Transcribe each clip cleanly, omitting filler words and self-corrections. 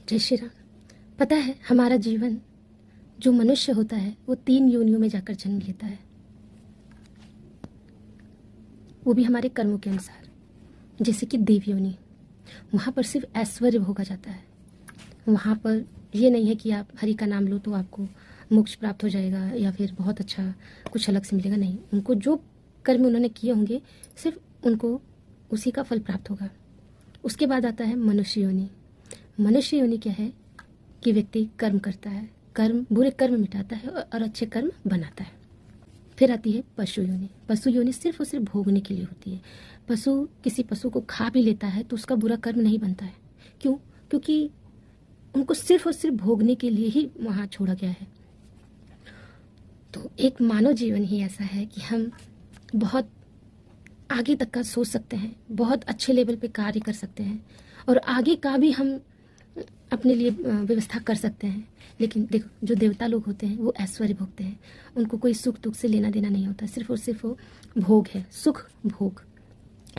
जय श्री राम। पता है हमारा जीवन जो मनुष्य होता है वो 3 योनियों में जाकर जन्म लेता है, वो भी हमारे कर्मों के अनुसार। जैसे कि देव योनि, वहाँ पर सिर्फ ऐश्वर्य भोगा जाता है। वहाँ पर ये नहीं है कि आप हरि का नाम लो तो आपको मोक्ष प्राप्त हो जाएगा या फिर बहुत अच्छा कुछ अलग से मिलेगा। नहीं, उनको जो कर्म उन्होंने किए होंगे सिर्फ उनको उसी का फल प्राप्त होगा। उसके बाद आता है मनुष्य योनि। मनुष्य योनि क्या है कि व्यक्ति कर्म करता है, बुरे कर्म मिटाता है और अच्छे कर्म बनाता है। फिर आती है पशु योनि। पशु योनि सिर्फ और सिर्फ भोगने के लिए होती है। किसी पशु को खा भी लेता है तो उसका बुरा कर्म नहीं बनता है। क्यों? क्योंकि उनको सिर्फ और सिर्फ भोगने के लिए ही वहाँ छोड़ा गया है। तो एक मानव जीवन ही ऐसा है कि हम बहुत आगे तक का सोच सकते हैं, बहुत अच्छे लेवल पे कार्य कर सकते हैं और आगे का भी हम अपने लिए व्यवस्था कर सकते हैं। लेकिन देखो, जो देवता लोग होते हैं वो ऐश्वर्य भोगते हैं, उनको कोई सुख दुख से लेना देना नहीं होता, सिर्फ और सिर्फ वो भोग है, सुख भोग।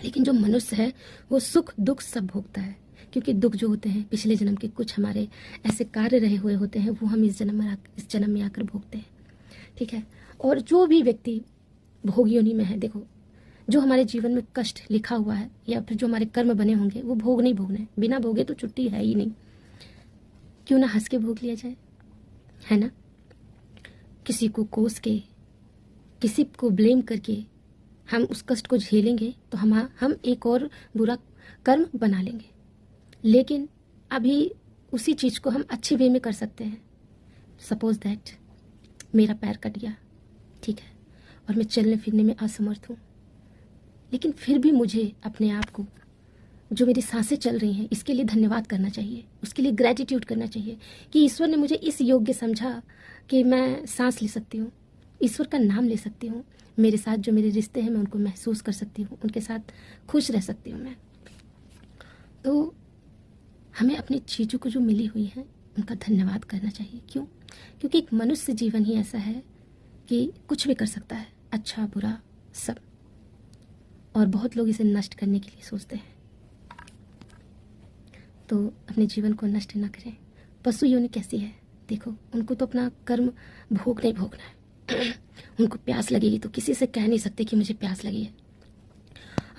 लेकिन जो मनुष्य है वो सुख दुख सब भोगता है, क्योंकि दुख जो होते हैं पिछले जन्म के कुछ हमारे ऐसे कार्य रहे हुए होते हैं, वो हम इस जन्म में आकर भोगते हैं। ठीक है। और जो भी व्यक्ति भोग योनि में है, देखो, जो हमारे जीवन में कष्ट लिखा हुआ है या फिर जो हमारे कर्म बने होंगे वो भोग नहीं भोगना है। बिना भोगे तो छुट्टी है ही नहीं। क्यों ना हंस के भोग लिया जाए, है ना? किसी को कोस के, किसी को ब्लेम करके हम उस कष्ट को झेलेंगे तो हम एक और बुरा कर्म बना लेंगे। लेकिन अभी उसी चीज़ को हम अच्छे वे में कर सकते हैं। सपोज दैट मेरा पैर कट गया, ठीक है, और मैं चलने फिरने में असमर्थ हूँ, लेकिन फिर भी मुझे अपने आप को, जो मेरी सांसें चल रही हैं, इसके लिए धन्यवाद करना चाहिए, उसके लिए ग्रेटिट्यूड करना चाहिए कि ईश्वर ने मुझे इस योग्य समझा कि मैं सांस ले सकती हूँ, ईश्वर का नाम ले सकती हूँ, मेरे साथ जो मेरे रिश्ते हैं मैं उनको महसूस कर सकती हूँ, उनके साथ खुश रह सकती हूँ मैं। तो हमें अपनी चीज़ों को जो मिली हुई है उनका धन्यवाद करना चाहिए। क्यों? क्योंकि एक मनुष्य जीवन ही ऐसा है कि कुछ भी कर सकता है, अच्छा बुरा सब, और बहुत लोग इसे नष्ट करने के लिए सोचते हैं। तो अपने जीवन को नष्ट ना करें। पशु योनि कैसी है? देखो, उनको तो अपना कर्म भोग नहीं भोगना है। उनको प्यास लगेगी तो किसी से कह नहीं सकते कि मुझे प्यास लगी है।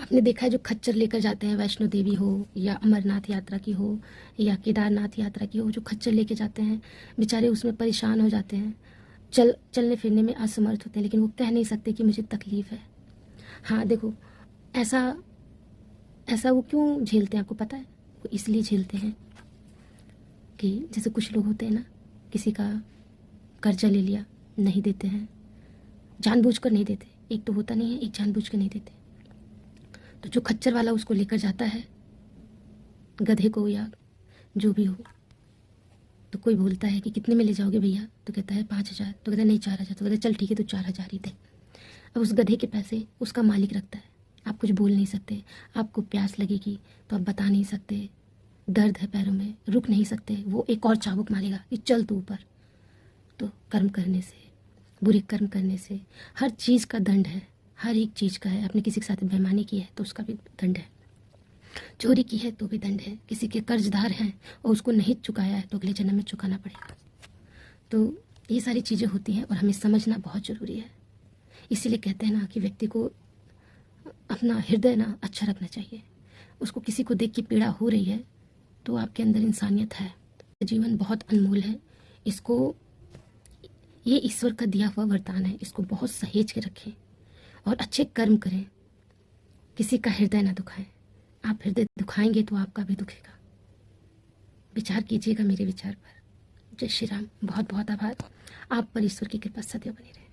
आपने देखा है जो खच्चर लेकर जाते हैं, वैष्णो देवी हो या अमरनाथ यात्रा की हो या केदारनाथ यात्रा की हो, जो खच्चर लेके जाते हैं बेचारे उसमें परेशान हो जाते हैं, चलने फिरने में असमर्थ होते हैं, लेकिन वो कह नहीं सकते कि मुझे तकलीफ़ है। हाँ देखो, ऐसा वो क्यों झेलते हैं आपको पता है? वो इसलिए झेलते हैं कि जैसे कुछ लोग होते हैं ना, किसी का कर्जा ले लिया, नहीं देते हैं, जानबूझकर नहीं देते। एक तो होता नहीं है, एक जानबूझ कर नहीं देते। तो जो खच्चर वाला उसको लेकर जाता है, गधे को या जो भी हो, तो कोई बोलता है कि कितने में ले जाओगे भैया? तो कहता है 5,000। तो कहता है नहीं 4,000। तो कहता है चल ठीक है तो 4,000 ही दे। अब उस गधे के पैसे उसका मालिक रखता है। आप कुछ बोल नहीं सकते, आपको प्यास लगेगी तो आप बता नहीं सकते, दर्द है पैरों में, रुक नहीं सकते, वो एक और चाबुक मारेगा कि चल तू ऊपर। तो कर्म करने से, बुरे कर्म करने से हर चीज़ का दंड है, हर एक चीज़ का है। आपने किसी के साथ बेईमानी की है तो उसका भी दंड है, चोरी की है तो भी दंड है, किसी के कर्जदार हैं और उसको नहीं चुकाया है तो अगले जन्म में चुकाना पड़ेगा। तो ये सारी चीज़ें होती हैं और हमें समझना बहुत ज़रूरी है। इसीलिए कहते हैं ना कि व्यक्ति को अपना हृदय ना अच्छा रखना चाहिए। उसको किसी को देख के पीड़ा हो रही है तो आपके अंदर इंसानियत है। जीवन बहुत अनमोल है, इसको, ये ईश्वर का दिया हुआ वरदान है, इसको बहुत सहेज के रखें और अच्छे कर्म करें। किसी का हृदय ना दुखाएं। आप हृदय दुखाएंगे तो आपका भी दुखेगा। विचार कीजिएगा मेरे विचार पर। जय श्री राम। बहुत बहुत आभार। आप पर ईश्वर की कृपा सदैव बनी रहे।